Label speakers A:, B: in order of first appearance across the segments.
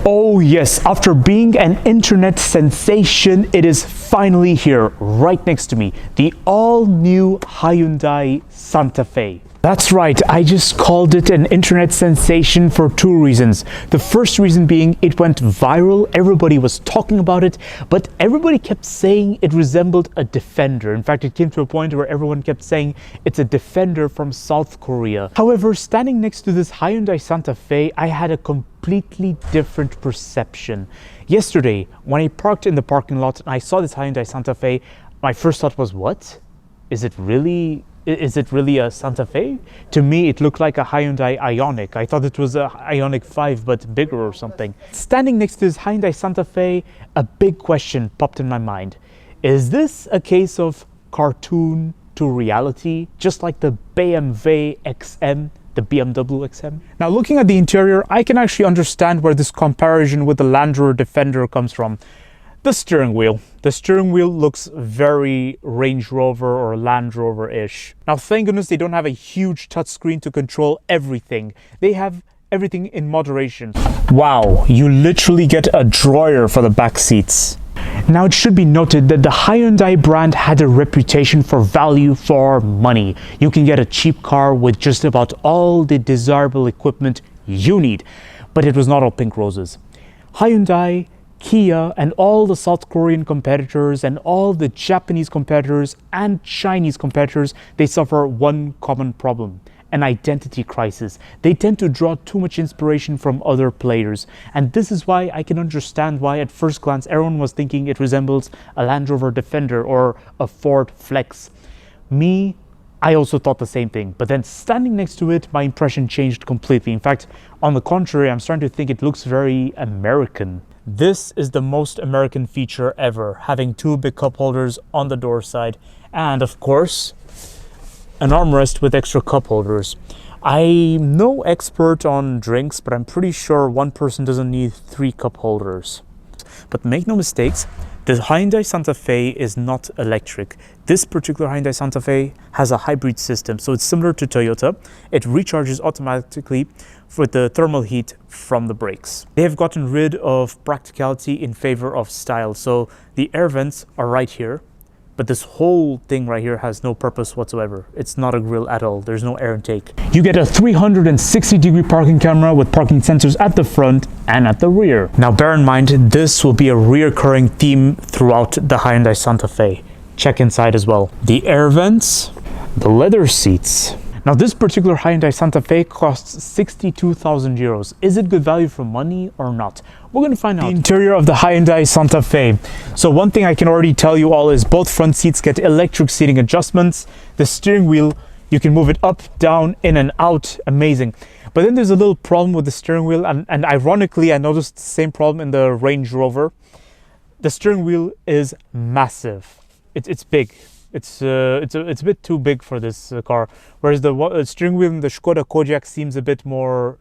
A: Oh yes, after being an internet sensation, it is finally here, right next to me, the all-new Hyundai Santa Fe. That's right, I just called it an internet sensation for two reasons. The first reason being it went viral, everybody was talking about it, but everybody kept saying it resembled a Defender. In fact, it came to a point where everyone kept saying it's a Defender from South Korea. However, standing next to this Hyundai Santa Fe, I had a completely different perception. Yesterday, when I parked in the parking lot and I saw this Hyundai Santa Fe, my first thought was, what? Is it really a Santa Fe? To me, it looked like a Hyundai Ioniq. I thought it was a Ioniq 5, but bigger or something. Standing next to this Hyundai Santa Fe, a big question popped in my mind. Is this a case of cartoon to reality, just like the BMW XM, the BMW XM? Now, looking at the interior, I can actually understand where this comparison with the Land Rover Defender comes from. The steering wheel. The steering wheel looks very Range Rover or Land Rover-ish. Now, thank goodness they don't have a huge touchscreen to control everything. They have everything in moderation. Wow, you literally get a drawer for the back seats. Now, it should be noted that the Hyundai brand had a reputation for value for money. You can get a cheap car with just about all the desirable equipment you need. But it was not all pink roses. Hyundai, Kia, and all the South Korean competitors and all the Japanese competitors and Chinese competitors, they suffer one common problem: an identity crisis. They tend to draw too much inspiration from other players. And this is why I can understand why at first glance everyone was thinking it resembles a Land Rover Defender or a Ford Flex. Me, I also thought the same thing, but then standing next to it, my impression changed completely. In fact, on the contrary, I'm starting to think it looks very American. This is the most American feature ever, having two big cup holders on the door side, and of course, an armrest with extra cup holders. I'm no expert on drinks, but I'm pretty sure one person doesn't need 3 cup holders. But make no mistakes, the Hyundai Santa Fe is not electric. This particular Hyundai Santa Fe has a hybrid system, so it's similar to Toyota. It recharges automatically with the thermal heat from the brakes. They have gotten rid of practicality in favor of style, so the air vents are right here, but this whole thing right here has no purpose whatsoever. It's not a grille at all. There's no air intake. You get a 360-degree parking camera with parking sensors at the front and at the rear. Now, bear in mind, this will be a recurring theme throughout the Hyundai Santa Fe. Check inside as well. The air vents, the leather seats. Now, this particular Hyundai Santa Fe costs 62,000 euros. Is it good value for money or not? We're going to find out. The interior of the Hyundai Santa Fe. So one thing I can already tell you all is both front seats get electric seating adjustments. The steering wheel, you can move it up, down, in and out. Amazing. But then there's a little problem with the steering wheel, and ironically, I noticed the same problem in the Range Rover. The steering wheel is massive. It's big. It's a bit too big for this car, whereas the steering wheel in the Skoda Kodiaq seems a bit more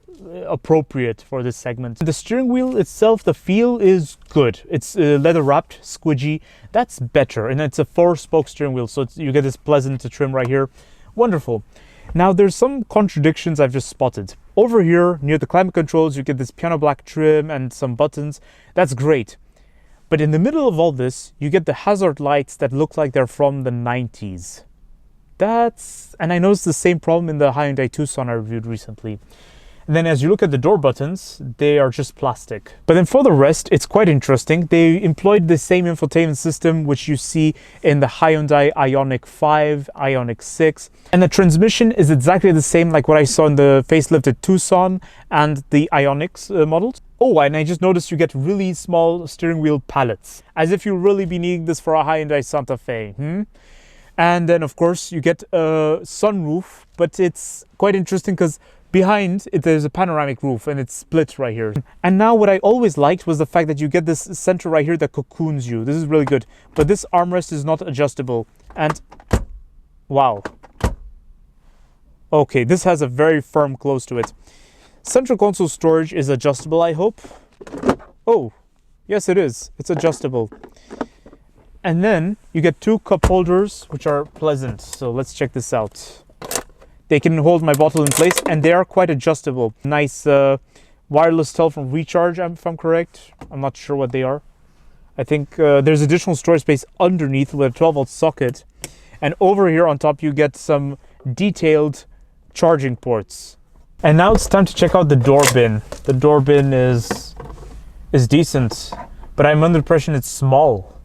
A: appropriate for this segment. The steering wheel itself, the feel is good. It's leather wrapped, squidgy. That's better, and it's a 4-spoke steering wheel, so you get this pleasant trim right here. Wonderful. Now, there's some contradictions I've just spotted. Over here, near the climate controls, you get this piano black trim and some buttons. That's great. But in the middle of all this, you get the hazard lights that look like they're from the 90s. And I noticed the same problem in the Hyundai Tucson I reviewed recently. And then as you look at the door buttons, they are just plastic. But then for the rest, it's quite interesting. They employed the same infotainment system which you see in the Hyundai Ioniq 5, Ioniq 6. And the transmission is exactly the same like what I saw in the facelifted Tucson and the Ioniq models. Oh, and I just noticed you get really small steering wheel pallets, as if you'll really be needing this for a Hyundai Santa Fe. And then, of course, you get a sunroof, but it's quite interesting because behind it, there's a panoramic roof and it's split right here. And now what I always liked was the fact that you get this center right here that cocoons you. This is really good. But this armrest is not adjustable. And wow. Okay, this has a very firm close to it. Central console storage is adjustable, I hope. Oh, yes it is. It's adjustable. And then you get 2 cup holders, which are pleasant. So let's check this out. They can hold my bottle in place and they are quite adjustable. Nice wireless telephone recharge, if I'm correct. I'm not sure what they are. I think there's additional storage space underneath with a 12-volt socket. And over here on top, you get some detailed charging ports. And now it's time to check out the door bin. The door bin is decent, but I'm under the impression it's small.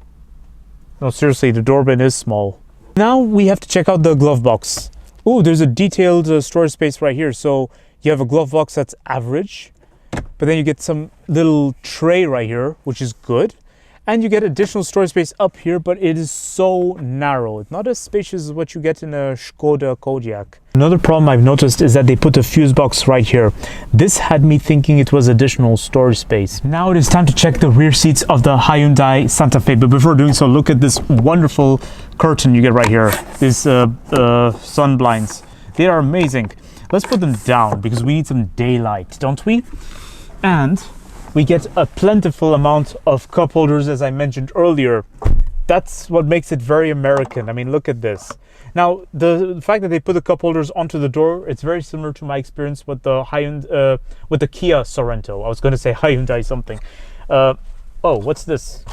A: No, seriously, the door bin is small. Now we have to check out the glove box. Oh, there's a detailed storage space right here. So you have a glove box that's average, but then you get some little tray right here, which is good. And you get additional storage space up here, but it is so narrow. It's not as spacious as what you get in a Skoda Kodiaq. Another problem I've noticed is that they put a fuse box right here. This had me thinking it was additional storage space. Now it is time to check the rear seats of the Hyundai Santa Fe. But before doing so, look at this wonderful curtain you get right here. These sun blinds. They are amazing. Let's put them down because we need some daylight, don't we? And we get a plentiful amount of cup holders, as I mentioned earlier. That's what makes it very American. I mean, look at this. Now, the fact that they put the cup holders onto the door, it's very similar to my experience with the with the Kia Sorento. I was going to say Hyundai something. Oh, what's this?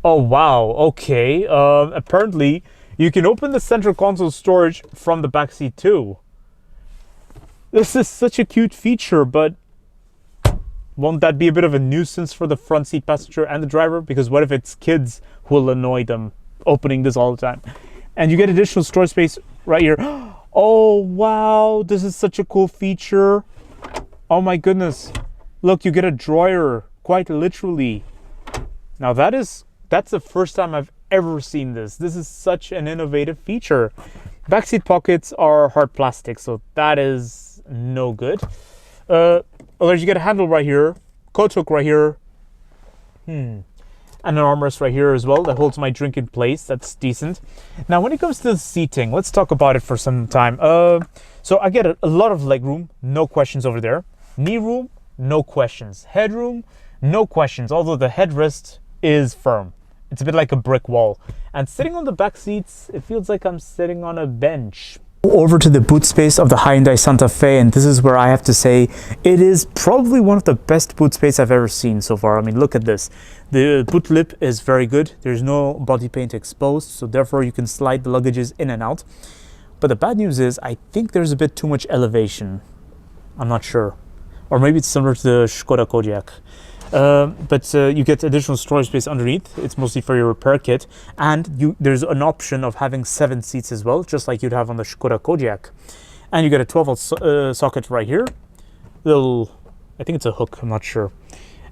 A: Oh, wow. Okay. Apparently, you can open the central console storage from the back seat too. This is such a cute feature, but won't that be a bit of a nuisance for the front seat passenger and the driver? Because what if it's kids who will annoy them opening this all the time? And you get additional storage space right here. Oh, wow. This is such a cool feature. Oh, my goodness. Look, you get a drawer, quite literally. Now, that's the first time I've ever seen this. This is such an innovative feature. Backseat pockets are hard plastic, so that is no good. Otherwise, you get a handle right here, coat hook right here, and an armrest right here as well that holds my drink in place. That's decent. Now, when it comes to the seating, let's talk about it for some time. So I get a lot of leg room, no questions over there. Knee room, no questions. Headroom, no questions, although the headrest is firm. It's a bit like a brick wall. And sitting on the back seats, it feels like I'm sitting on a bench. Over to the boot space of the Hyundai Santa Fe, and this is where I have to say it is probably one of the best boot space I've ever seen so far. I mean, look at this. The boot lip is very good. There's no body paint exposed, so therefore you can slide the luggages in and out. But the bad news is I think there's a bit too much elevation. I'm not sure. Or maybe it's similar to the Skoda Kodiaq. But you get additional storage space underneath. It's mostly for your repair kit, and there's an option of having 7 seats as well, just like you'd have on the Skoda Kodiaq. And you get a 12-volt socket right here. I think it's a hook, I'm not sure.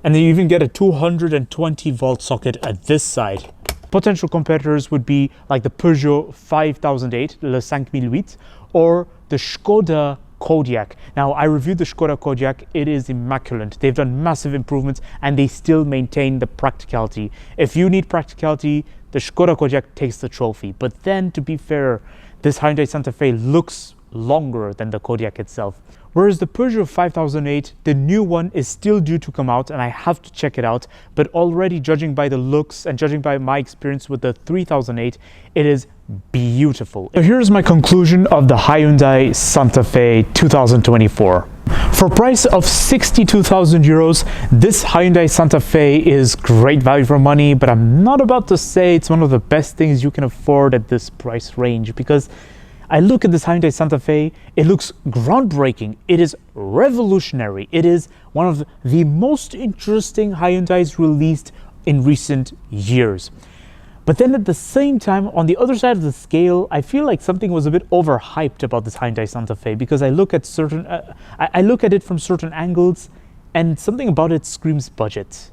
A: And then you even get a 220-volt socket at this side. Potential competitors would be like the Peugeot 5008, Le 5008, or the Skoda Kodiaq. Now, I reviewed the Skoda Kodiaq. It is immaculate. They've done massive improvements and they still maintain the practicality. If you need practicality, the Skoda Kodiaq takes the trophy. But then, to be fair, this Hyundai Santa Fe looks longer than the Kodiaq itself. Whereas the Peugeot 5008, the new one is still due to come out and I have to check it out. But already, judging by the looks and judging by my experience with the 3008, it is beautiful. So here's my conclusion of the Hyundai Santa Fe 2024. For a price of 62,000 euros, this Hyundai Santa Fe is great value for money, but I'm not about to say it's one of the best things you can afford at this price range, because I look at this Hyundai Santa Fe, it looks groundbreaking, it is revolutionary, it is one of the most interesting Hyundais released in recent years. But then at the same time, on the other side of the scale, I feel like something was a bit overhyped about this Hyundai Santa Fe, because I look at I look at it from certain angles and something about it screams budget.